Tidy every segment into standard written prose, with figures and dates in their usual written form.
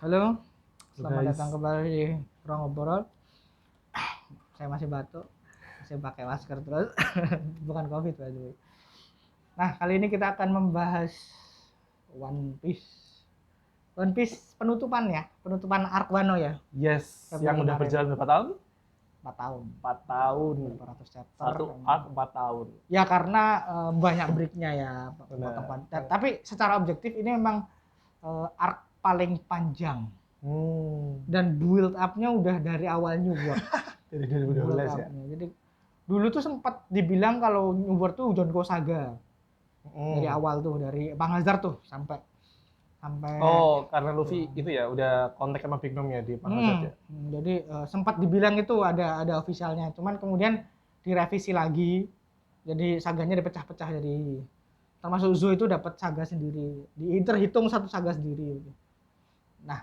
Halo, selamat Guys, datang kembali di Ruang Ngobrol. Saya masih batuk, masih pakai masker terus, bukan COVID by the way. Nah, kali ini kita akan membahas One Piece. One Piece penutupan ya, penutupan arc Wano ya, yes, yang Februari udah kemarin. berjalan berapa tahun? 4 tahun. 4 tahun. Berapa ratus chapter. Satu arc 4 tahun. Ya karena banyak breaknya ya, Benar. potong-potong. Tapi secara objektif ini memang arc paling panjang. Dan build up-nya udah dari awal New World. Dari Build 2012 ya. up-nya. Jadi dulu tuh sempat dibilang kalau New World tuh Jonko Saga. Dari awal tuh, dari Bang Hazard tuh sampai sampai Oh, karena Luffy itu ya udah kontak sama Big Mom ya di Panhazard ya. Jadi sempat dibilang itu ada officialnya. Cuman kemudian direvisi lagi. Jadi saganya dipecah-pecah, jadi termasuk Zo itu dapat saga sendiri. Terhitung satu saga sendiri. Nah,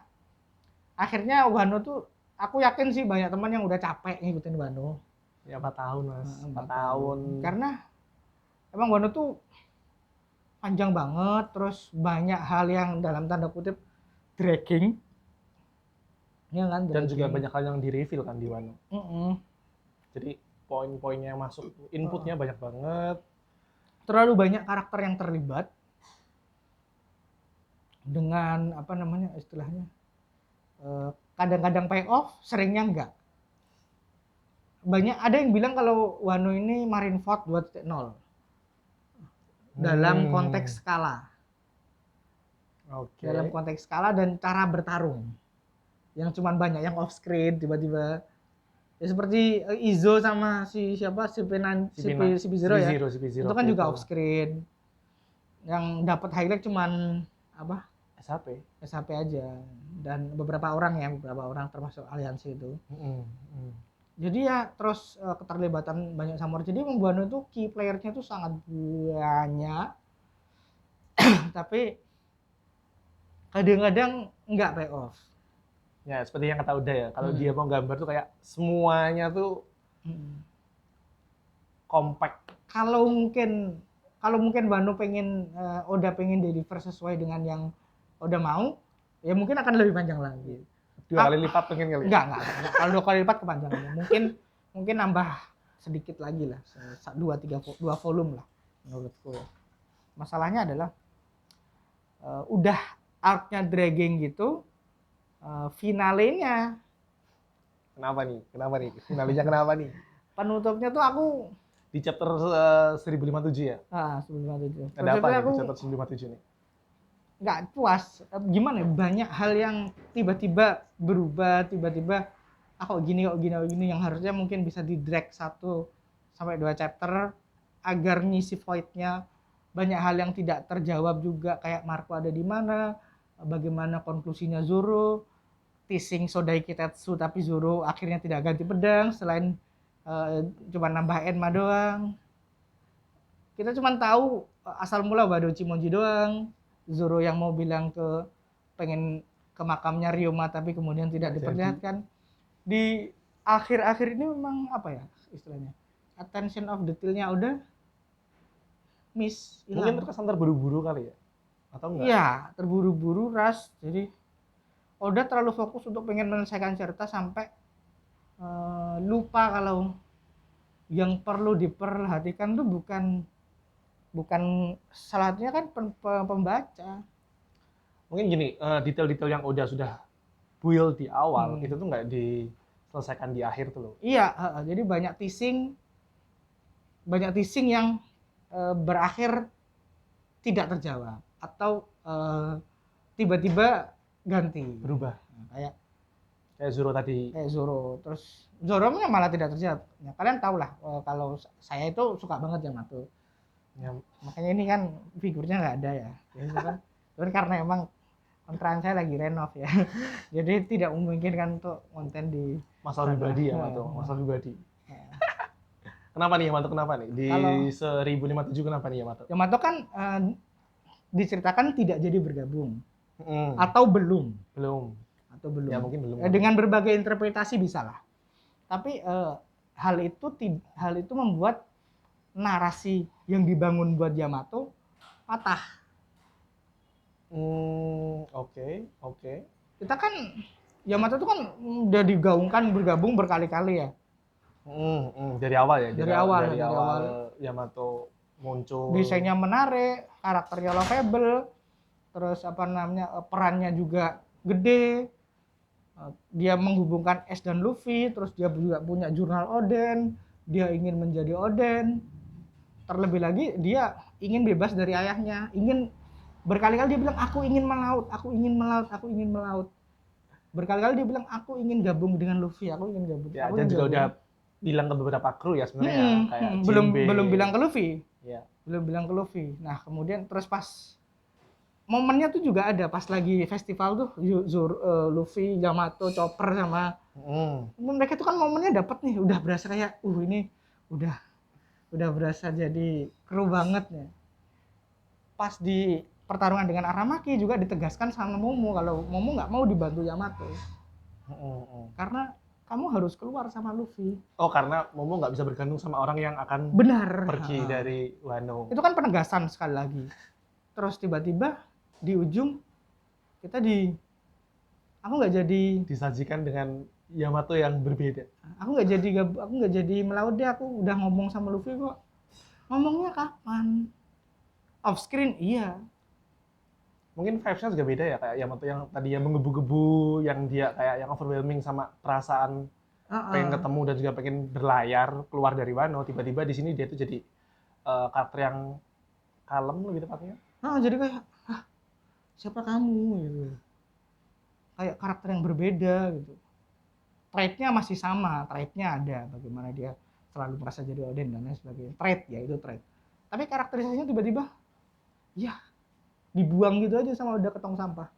akhirnya Wano tuh aku yakin sih banyak teman yang udah capek ngikutin Wano. Ya 4 tahun, Mas. 4 4 tahun. Karena emang Wano tuh panjang banget, terus banyak hal yang dalam tanda kutip dragging. Ya kan, Dan juga dragging. banyak hal yang di-reveal kan di Wano. Jadi poin-poinnya yang masuk, inputnya banyak banget. Terlalu banyak karakter yang terlibat dengan apa namanya istilahnya, kadang-kadang payoff, seringnya enggak. Banyak ada yang bilang kalau Wano ini Marineford 2.0 dalam konteks skala. Oke. Dalam konteks skala dan cara bertarung. Yang cuman banyak yang off screen tiba-tiba. Ya seperti Izo sama si siapa si Zero ya. Itu kan juga off screen. Yang dapat highlight cuman apa? SHP aja, dan beberapa orang termasuk aliansi itu. Jadi ya terus keterlibatan banyak samurai, jadi membuat itu key playernya itu sangat banyak. Tapi kadang-kadang nggak pay off. Ya seperti yang kata Uda ya, kalau dia mau gambar tuh kayak semuanya tuh compact. Kalau mungkin Wano pengen Oda pengen deliver sesuai dengan yang Oda mau, ya mungkin akan lebih panjang lagi. 2 kali lipat pengen kali. Enggak. Kalau 2 kali lipat kepanjangannya. Mungkin nambah sedikit lagi lah, 2 volume lah menurutku. Masalahnya adalah udah arc-nya dragging gitu, finalenya. Kenapa nih? Finalenya kenapa nih? Penutupnya tuh aku di chapter 1057 ya? 1057. Ada apa nih di chapter 1057 nih? Nggak puas. Gimana ya? Banyak hal yang tiba-tiba berubah, tiba-tiba kok gini yang harusnya mungkin bisa di drag 1 sampai 2 chapter agar ngisi void-nya. Banyak hal yang tidak terjawab juga, kayak Marco ada di mana, bagaimana konklusinya Zoro, teasing Sodai Kitetsu tapi Zoro akhirnya tidak ganti pedang selain cuma nambah Enma doang. Kita cuma tahu asal mula Wado Chimonji doang. Zoro yang mau bilang pengen ke makamnya Ryoma tapi kemudian tidak diperlihatkan. Di akhir-akhir ini memang apa ya istilahnya, attention of detailnya udah miss, hilang. Mungkin terkesan terburu-buru kali ya? Atau enggak? Iya, terburu-buru, rush. Jadi Oda terlalu fokus untuk pengen menyelesaikan cerita sampai lupa kalau yang perlu diperhatikan tuh bukan salah satunya kan pembaca. Mungkin gini, detail-detail yang Oda sudah build di awal itu tuh nggak diselesaikan di akhir tuh loh. Iya, jadi banyak teasing yang berakhir tidak terjawab atau tiba-tiba ganti, berubah. Kayak Zoro tadi. Terus Zoro malah tidak terjawab. Ya, kalian tahu lah kalau saya itu suka banget Yamato. Ya, makanya ini kan figurnya nggak ada ya. Tapi karena emang kontrakan saya lagi renov ya. Jadi tidak memungkinkan untuk konten di masalah pribadi ya, masalah pribadi. Kenapa nih Yamato? Di 1057 kenapa nih Yamato? Yamato kan diceritakan tidak jadi bergabung. Atau belum. Ya mungkin belum. Dengan berbagai interpretasi bisa lah. Tapi hal itu membuat narasi yang dibangun buat Yamato patah. Oke. kita kan Yamato itu kan udah bergabung berkali-kali ya. Dari awal ya. Dari awal. Yamato muncul. Desainnya menarik, karakternya lovable, terus apa namanya perannya juga gede. Dia menghubungkan Ace dan Luffy, terus dia juga punya jurnal Oden, dia ingin menjadi Oden. Terlebih lagi dia ingin bebas dari ayahnya, berkali-kali dia bilang aku ingin melaut. Berkali-kali dia bilang aku ingin gabung dengan Luffy, aku ingin gabung. Ya, aku dan ingin juga gabung. udah bilang ke beberapa kru ya sebenarnya ya, kayak belum bilang ke Luffy. Ya. Belum bilang ke Luffy. Nah, kemudian terus pas momennya tuh juga ada pas lagi festival tuh Luffy, Yamato, Chopper sama mereka tuh kan momennya dapat nih, udah berasa kayak ini udah berasa jadi kru banget ya. Pas di pertarungan dengan Aramaki juga ditegaskan sama Momo kalau Momo nggak mau dibantu Yamato. Karena kamu harus keluar sama Luffy. Oh, karena Momo nggak bisa bergantung sama orang yang akan pergi dari Wano. Itu kan penegasan sekali lagi. Terus tiba-tiba di ujung aku nggak jadi disajikan dengan Yamato yang berbeda. Aku nggak jadi melaut deh, aku udah ngomong sama Luffy kok. Ngomongnya kapan? Off screen iya. Mungkin vibes-nya juga beda ya, kayak Yamato yang tadi yang menggebu-gebu, yang dia kayak yang overwhelming sama perasaan pengen ketemu dan juga pengen berlayar keluar dari Wano. Tiba-tiba di sini dia tuh jadi karakter yang kalem lebih tepatnya. Jadi kayak siapa kamu gitu. Kayak karakter yang berbeda gitu. Trait-nya masih sama, trait-nya ada, bagaimana dia selalu merasa jadi Oden dan lain sebagainya. Trait ya, itu trait. Tapi karakterisasinya tiba-tiba ya dibuang gitu aja sama udah ketong sampah.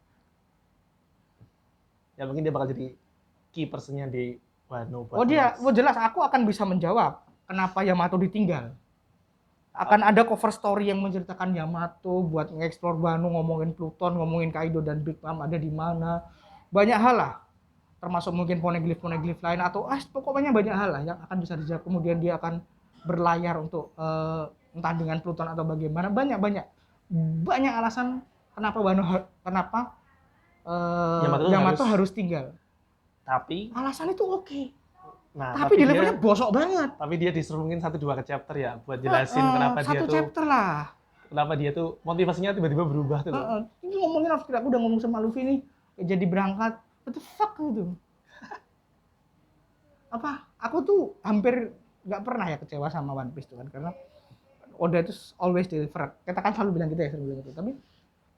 Ya mungkin dia bakal jadi key person-nya di Wano. Jelas aku akan bisa menjawab kenapa Yamato ditinggal. Akan ada cover story yang menceritakan Yamato buat nge-explore Wano, ngomongin Pluton, ngomongin Kaido dan Big Mom ada di mana. Banyak hal lah. Termasuk mungkin poneglyph lain atau pokoknya banyak hal lah yang akan bisa dijawab. Kemudian dia akan berlayar untuk entah dengan Pluton atau bagaimana. Banyak alasan kenapa Yamato harus tinggal. Tapi alasan itu oke. Nah, tapi delivernya bosok banget. Tapi dia diserungin 1-2 ke chapter ya buat jelasin kenapa dia tuh chapter lah. Kenapa dia tuh motivasinya tiba-tiba berubah tuh. Ini ngomongin aku udah ngomong sama Luffy nih jadi berangkat. What the fuck gitu. Aku tuh hampir nggak pernah ya kecewa sama One Piece tuh kan, karena Oda itu always deliver. Kita kan selalu bilang gitu ya, tapi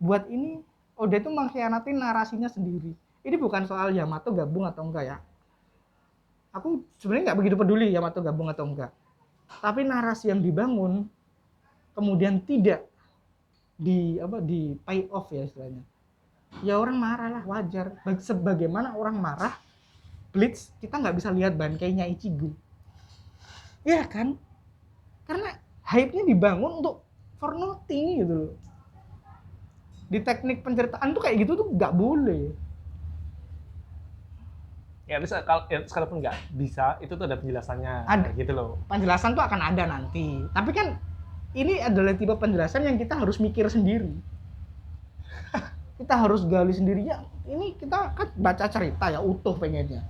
buat ini Oda itu mengkhianati narasinya sendiri. Ini bukan soal Yamato gabung atau enggak ya. Aku sebenarnya nggak begitu peduli Yamato gabung atau enggak. Tapi narasi yang dibangun kemudian tidak di pay off ya istilahnya. Ya orang marah lah, wajar. Sebagaimana orang marah Bleach, kita nggak bisa lihat bangkainya Ichigo. Iya kan? Karena hype-nya dibangun untuk for nothing gitu loh. Di teknik penceritaan tuh kayak gitu tuh nggak boleh. Ya, sekalipun nggak bisa, itu tuh ada penjelasannya. Ada. Gitu loh. Penjelasan tuh akan ada nanti. Tapi kan ini adalah tipe penjelasan yang kita harus mikir sendiri. Kita harus gali sendiri ya. Ini kita kan baca cerita ya utuh pengennya.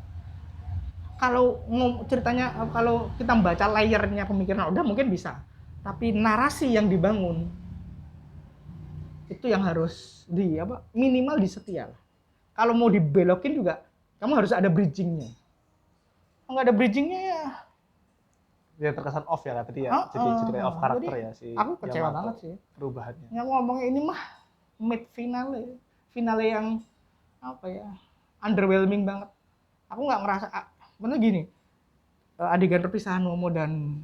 Kalau ceritanya, kalau kita membaca layernya pemikiran udah mungkin bisa. Tapi narasi yang dibangun itu yang harus minimal disetia. Kalau mau dibelokin juga kamu harus ada bridgingnya. Kalau nggak ada bridgingnya ya terkesan off ya tadi ya. Jadi off karakter ya si. Aku kecewa banget sih perubahannya. Yang ngomongnya ini mah mid finale yang underwhelming banget. Aku nggak ngerasa bener gini, adegan perpisahan Momo dan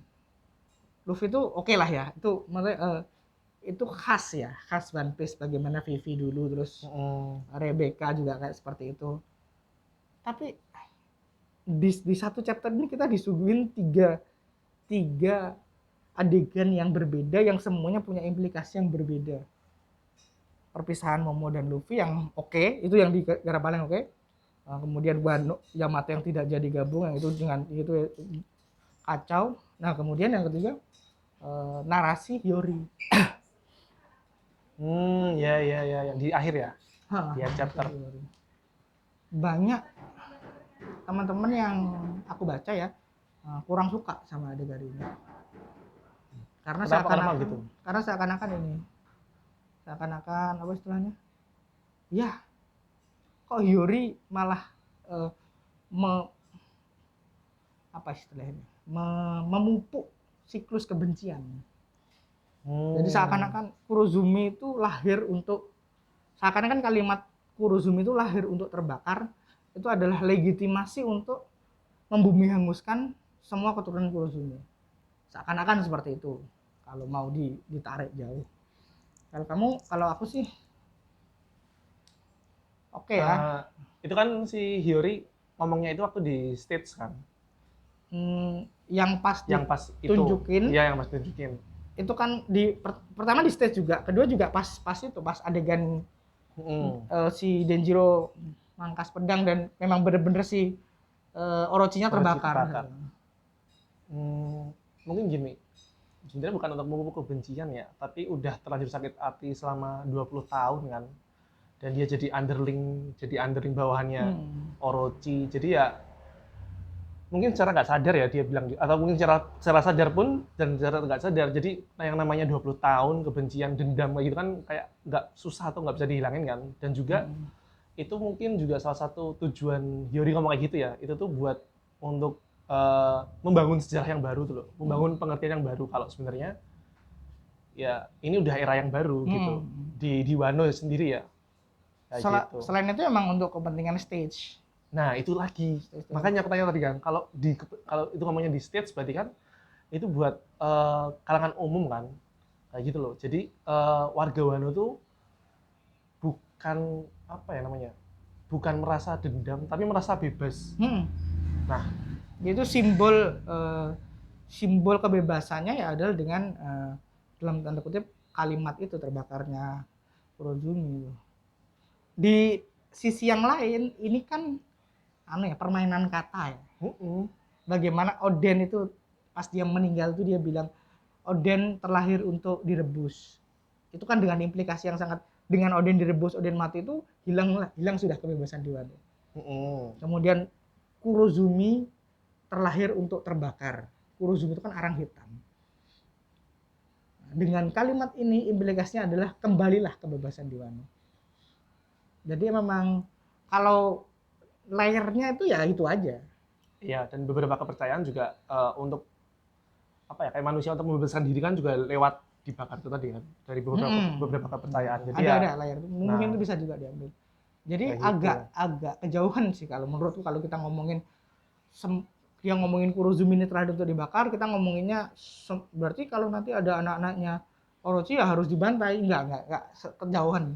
Luffy itu oke lah ya, itu maksudnya itu khas One Piece, bagaimana Vivi dulu, terus Rebecca juga kayak seperti itu. Tapi di satu chapter ini kita disuguhin tiga adegan yang berbeda, yang semuanya punya implikasi yang berbeda. Perpisahan Momo dan Luffy yang oke, itu yang digarap paling oke. Kemudian Yamato yang tidak jadi gabung, yang itu kacau. Nah kemudian yang ketiga narasi Hiyori. Ya di akhir ya. Di chapter. banyak teman-teman yang aku baca ya kurang suka sama adegan ini. Karena Kenapa gitu? seakan-akan ini, seakan-akan apa istilahnya? Ya, kok Hiyori malah eh, apa istilahnya? Memupuk siklus kebencian. Jadi seakan-akan Kurozumi itu lahir untuk, seakan-akan kalimat Kurozumi itu lahir untuk terbakar, itu adalah legitimasi untuk membumi hanguskan semua keturunan Kurozumi. Seakan-akan seperti itu kalau mau ditarik jauh. Kalau aku sih oke ya. Itu kan si Hiyori ngomongnya itu waktu di stage kan? Yang pas tunjukin. Iya, yang pas tunjukin. Itu kan pertama di stage juga, kedua juga pas adegan si Denjiro mangkas pedang dan memang bener-bener si Orochinya terbakar. Mungkin gini, sebenarnya bukan untuk memupuk kebencian ya, tapi udah terlanjur sakit hati selama 20 tahun kan, dan dia jadi underling bawahannya Orochi, jadi ya mungkin secara nggak sadar ya dia bilang, atau mungkin secara sadar pun dan secara nggak sadar, jadi yang namanya 20 tahun kebencian, dendam kayak gitu kan kayak nggak susah atau nggak bisa dihilangin kan, dan juga itu mungkin juga salah satu tujuan Hiyori ngomong kayak gitu ya, itu tuh buat untuk membangun sejarah yang baru tuh loh, membangun pengertian yang baru kalau sebenarnya ya ini udah era yang baru gitu di Wano sendiri ya. Gitu. Selain itu emang untuk kepentingan stage. Nah itu lagi, makanya aku tanya tadi kan, kalau itu ngomongnya di stage berarti kan itu buat kalangan umum kan, kayak gitu loh. Jadi warga Wano tuh bukan apa ya namanya, bukan merasa dendam tapi merasa bebas. Nah itu simbol kebebasannya ya adalah dengan dalam tanda kutip kalimat itu terbakarnya Kurozumi. Di sisi yang lain ini kan permainan kata ya. Bagaimana Oden itu pas dia meninggal itu dia bilang Oden terlahir untuk direbus. Itu kan dengan implikasi yang sangat, dengan Oden direbus, Oden mati itu hilang sudah kebebasan di Wano. Kemudian Kurozumi terlahir untuk terbakar. Kurozumi itu kan arang hitam. Dengan kalimat ini implikasinya adalah kembalilah kebebasan di Wano. Jadi memang kalau layernya itu ya itu aja. Iya, dan beberapa kepercayaan juga untuk apa ya, kayak manusia untuk membebaskan diri kan juga lewat dibakar itu tadi kan, dari beberapa kepercayaan. Jadi ada layar itu, mungkin itu bisa juga diambil. Jadi agak kejauhan sih kalau menurutku, kalau kita ngomongin yang ngomongin Kurozumi ini terakhir untuk dibakar, kita ngomonginnya berarti kalau nanti ada anak-anaknya Orochi ya harus dibantai. Enggak kejauhan.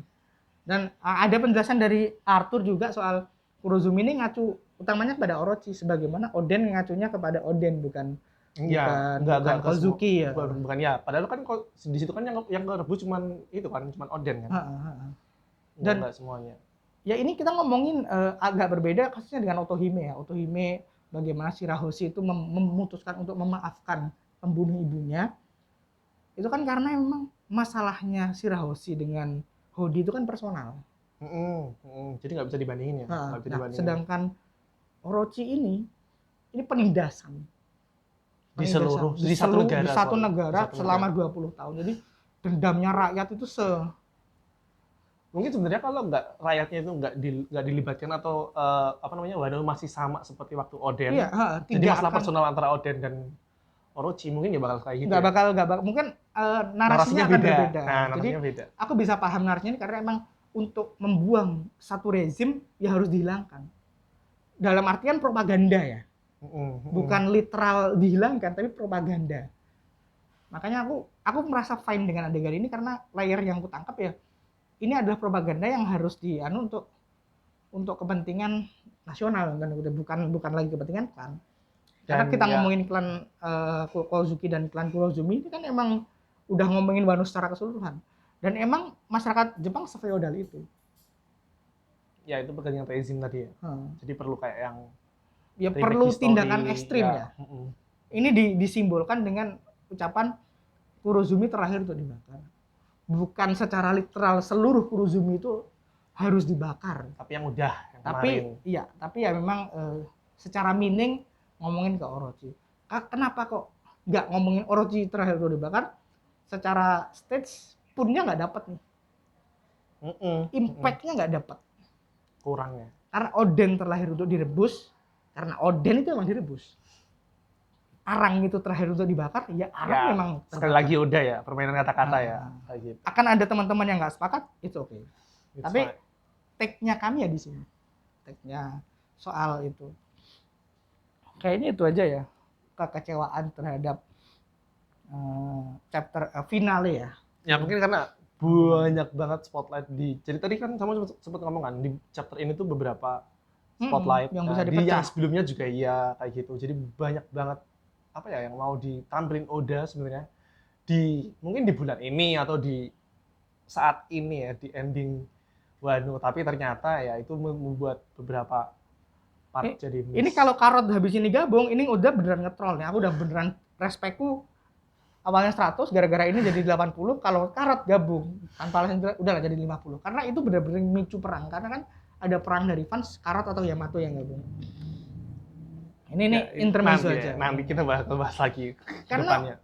Dan ada penjelasan dari Arthur juga soal Kurozumi ini ngacu utamanya kepada Orochi, sebagaimana Oden ngacunya kepada Oden, bukan Kozuki ya. Bukan ya. Padahal kan di situ kan yang rebus cuman Oden kan. Dan enggak semuanya. Ya ini kita ngomongin agak berbeda kasusnya dengan Otohime ya. Otohime bagaimana Shirahoshi itu memutuskan untuk memaafkan pembunuh ibunya. Itu kan karena memang masalahnya Shirahoshi dengan Hodi itu kan personal. Jadi nggak bisa dibandingin ya. Sedangkan Orochi ini penindasan. Di satu negara selama 20 tahun. Jadi dendamnya rakyat itu mungkin sebenarnya kalau rakyatnya itu nggak dilibatkan atau Wano masih sama seperti waktu Oden. Iya, jadi masalah personal antara Oden dan Orochi mungkin ya bakal kayak gitu. Nggak bakal mungkin narasinya akan berbeda. Jadi beda. Aku bisa paham narasinya ini karena emang untuk membuang satu rezim ya harus dihilangkan. Dalam artian propaganda ya. Bukan literal dihilangkan tapi propaganda. Makanya aku merasa fine dengan adegan ini karena layer yang aku tangkap ya ini adalah propaganda yang harus untuk kepentingan nasional, bukan lagi kepentingan klan. Karena kita ngomongin klan Kozuki dan klan Kurozumi ini kan emang udah ngomongin Wano secara keseluruhan. Dan emang masyarakat Jepang se-feodal itu. Ya itu pergantian rezim tadi ya. Jadi perlu kayak yang perlu tindakan ekstrim ya. Ini disimbolkan dengan ucapan Kurozumi terlahir untuk dibakar. Bukan secara literal seluruh Kurozumi itu harus dibakar. Tapi yang udah yang Tapi kemarin. iya, tapi ya memang secara meaning ngomongin ke Orochi. Kenapa kok nggak ngomongin Orochi terakhir itu dibakar? Secara stage punnya nggak dapat nih. Impact-nya nggak dapat. Kurangnya. Karena Oden terlahir untuk direbus, karena Oden itu memang direbus. Arang itu terakhir untuk dibakar, ya arang Ya, memang sekali terbakar. lagi udah ya, permainan kata-kata ya. Nah, Kayak gitu. akan ada teman-teman yang nggak sepakat, itu oke. It's Tapi fine. take-nya kami ya di sini. Take-nya soal itu. Kayaknya itu aja ya, kekecewaan terhadap chapter finale ya. Ya mungkin karena banyak banget spotlight di. Jadi tadi kan kamu sempat ngomong kan di chapter ini tuh beberapa spotlight yang bisa di dipecah. yang sebelumnya juga iya kayak gitu. Jadi banyak banget apa ya yang mau ditampilin Oda sebenarnya mungkin di bulan ini atau di saat ini ya di ending Wano, tapi ternyata ya itu membuat beberapa part jadi miss. Ini kalau Karot habis ini gabung, ini udah beneran nge-troll nih. Aku udah beneran respectku awalnya 100 gara-gara ini jadi 80. Kalau Karot gabung tanpa alasan udahlah jadi 50. Karena itu bener-bener micu perang. Karena kan ada perang dari fans Karot atau Yamato yang gabung. Ini nih intermezzo aja. Nanti kita bahas lagi karena depannya.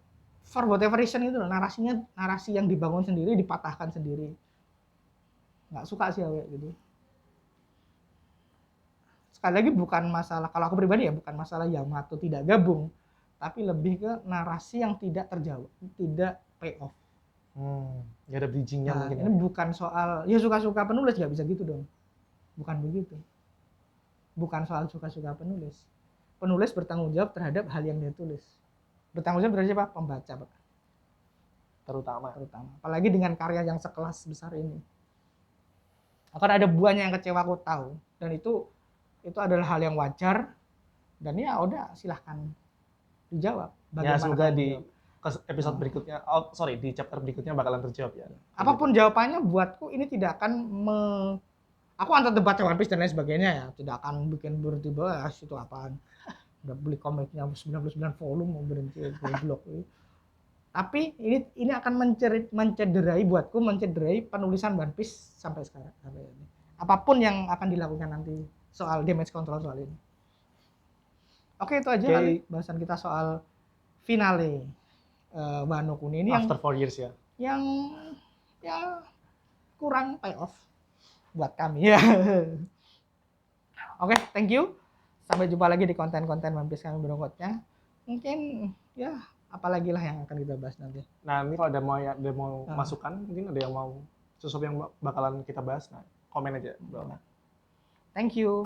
For whatever reason itu loh, narasi yang dibangun sendiri dipatahkan sendiri. Nggak suka sih awet gitu. Sekali lagi bukan masalah, kalau aku pribadi ya bukan masalah Yamato tidak gabung, tapi lebih ke narasi yang tidak terjawab, tidak pay off. Nggak ada bridging-nya mungkin. Ini bukan soal ya suka-suka penulis, nggak bisa gitu dong. Bukan begitu. Bukan soal suka-suka penulis. Penulis bertanggung jawab terhadap hal yang dia tulis. Bertanggung jawab terhadap siapa? Pembaca, Pak. Terutama. Apalagi dengan karya yang sekelas besar ini. Akan ada buahnya yang kecewa, aku tahu. Dan itu adalah hal yang wajar. Dan ya udah silahkan dijawab. Ya semoga di episode berikutnya, di chapter berikutnya bakalan terjawab ya. Apapun jawabannya buatku ini tidak akan aku antar debat One Piece dan lain sebagainya ya. Tidak akan bikin berhenti bahas itu apaan. Udah beli komiknya 99 volume mau berhenti goblok. Tapi ini akan mencederai buatku, mencederai penulisan One Piece sampai sekarang sampai ini. Apapun yang akan dilakukan nanti soal damage control soal ini. Oke, itu aja kali bahasan kita soal finale Wano Kuni ini after 4 years ya. Yang ya kurang payoff buat kami ya. Oke, thank you. Sampai jumpa lagi di konten-konten One Piece kami berikutnya. Mungkin ya apalagi lah yang akan kita bahas nanti. Nah, ini kalau ada mau masukan, mungkin ada yang mau sesuatu yang bakalan kita bahas, nah komen aja. Thank you.